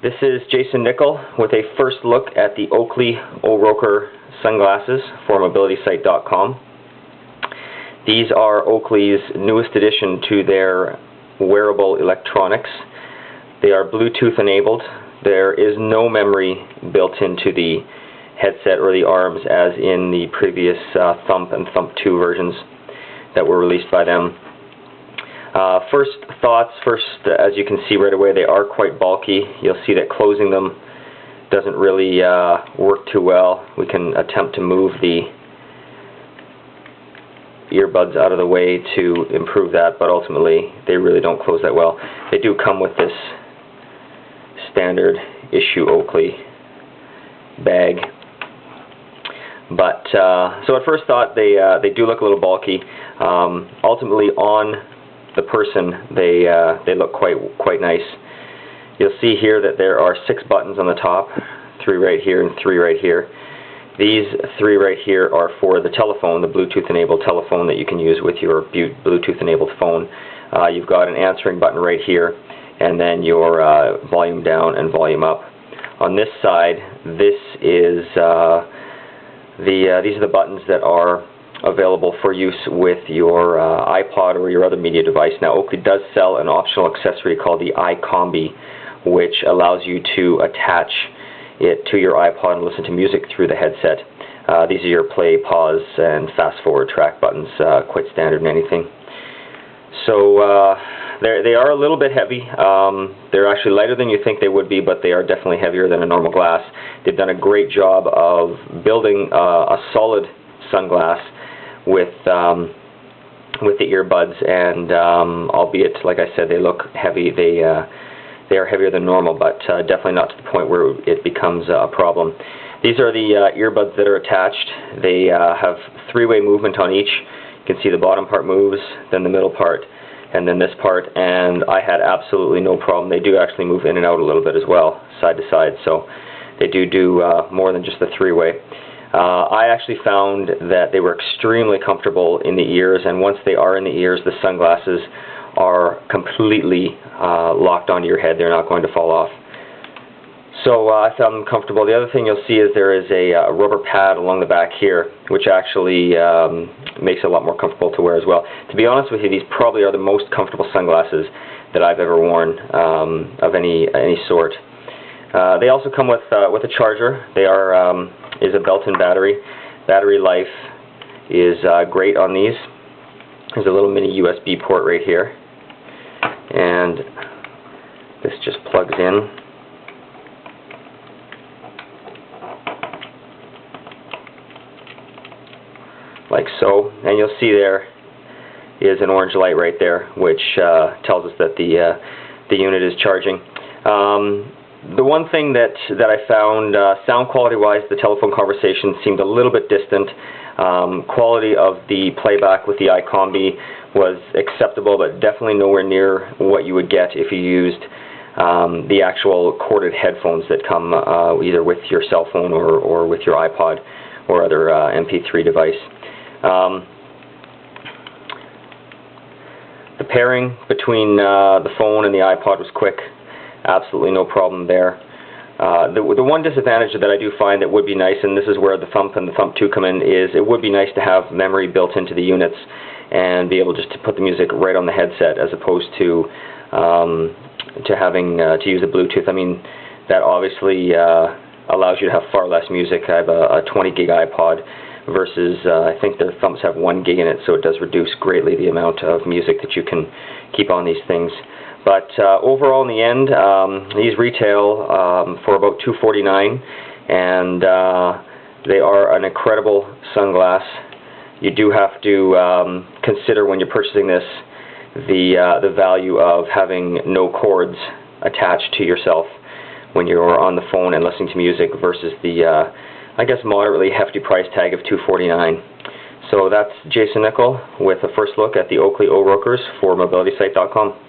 This is Jason Nickel with a first look at the Oakley O-ROKR sunglasses for mobilitysite.com. These are Oakley's newest addition to their wearable electronics. They are Bluetooth enabled. There is no memory built into the headset or the arms as in the previous Thump and Thump 2 versions that were released by them. First thoughts, as you can see right away, they are quite bulky. You'll see that closing them doesn't really work too well. We can attempt to move the earbuds out of the way to improve that, but ultimately they really don't close that well. They do come with this standard issue Oakley bag. But so at first thought they do look a little bulky. Ultimately on the person they look quite nice. You'll see here that there are 6 buttons on the top, 3 right here and 3 right here. These 3 right here are for the telephone, the Bluetooth enabled telephone that you can use with your Bluetooth enabled phone. You've got an answering button right here, and then your volume down and volume up. On this side, this is these are the buttons that are available for use with your iPod or your other media device. Now, Oakley does sell an optional accessory called the iCombi, which allows you to attach it to your iPod and listen to music through the headset. These are your play, pause, and fast forward track buttons, quite standard in anything. So they are a little bit heavy. They're actually lighter than you think they would be, but they are definitely heavier than a normal glass. They've done a great job of building a solid sunglass with the earbuds, and albeit, like I said, they look heavy. They are heavier than normal, but definitely not to the point where it becomes a problem. These are the earbuds that are attached. They have 3-way movement on each. You can see the bottom part moves, then the middle part, and then this part, and I had absolutely no problem. They do actually move in and out a little bit as well, side to side, so they do more than just the 3-way. I actually found that they were extremely comfortable in the ears, and once they are in the ears, the sunglasses are completely locked onto your head. They're not going to fall off. So I found them comfortable. The other thing you'll see is there is a rubber pad along the back here, which actually makes it a lot more comfortable to wear as well. To be honest with you, these probably are the most comfortable sunglasses that I've ever worn of any sort. They also come with a charger. They is a built-in battery. Battery life is great on these. There's a little mini USB port right here, and this just plugs in. Like so, and you'll see there is an orange light right there, which tells us that the unit is charging. The one thing that I found, sound quality-wise, the telephone conversation seemed a little bit distant. Quality of the playback with the iCombi was acceptable, but definitely nowhere near what you would get if you used the actual corded headphones that come either with your cell phone or with your iPod or other MP3 device. The pairing between the phone and the iPod was quick. Absolutely no problem there. The one disadvantage that I do find that would be nice, and this is where the Thump and the Thump 2 come in, is it would be nice to have memory built into the units and be able just to put the music right on the headset as opposed to having to use a Bluetooth. I mean, that obviously allows you to have far less music. I have a 20 gig iPod versus I think their Thumps have 1 gig in it, so it does reduce greatly the amount of music that you can keep on these things. But overall, in the end, these retail for about $249, and they are an incredible sunglass. You do have to consider when you're purchasing this the value of having no cords attached to yourself when you're on the phone and listening to music versus the, I guess, moderately hefty price tag of $249. So that's Jason Nickel with a first look at the Oakley O-ROKRs for mobilitysite.com.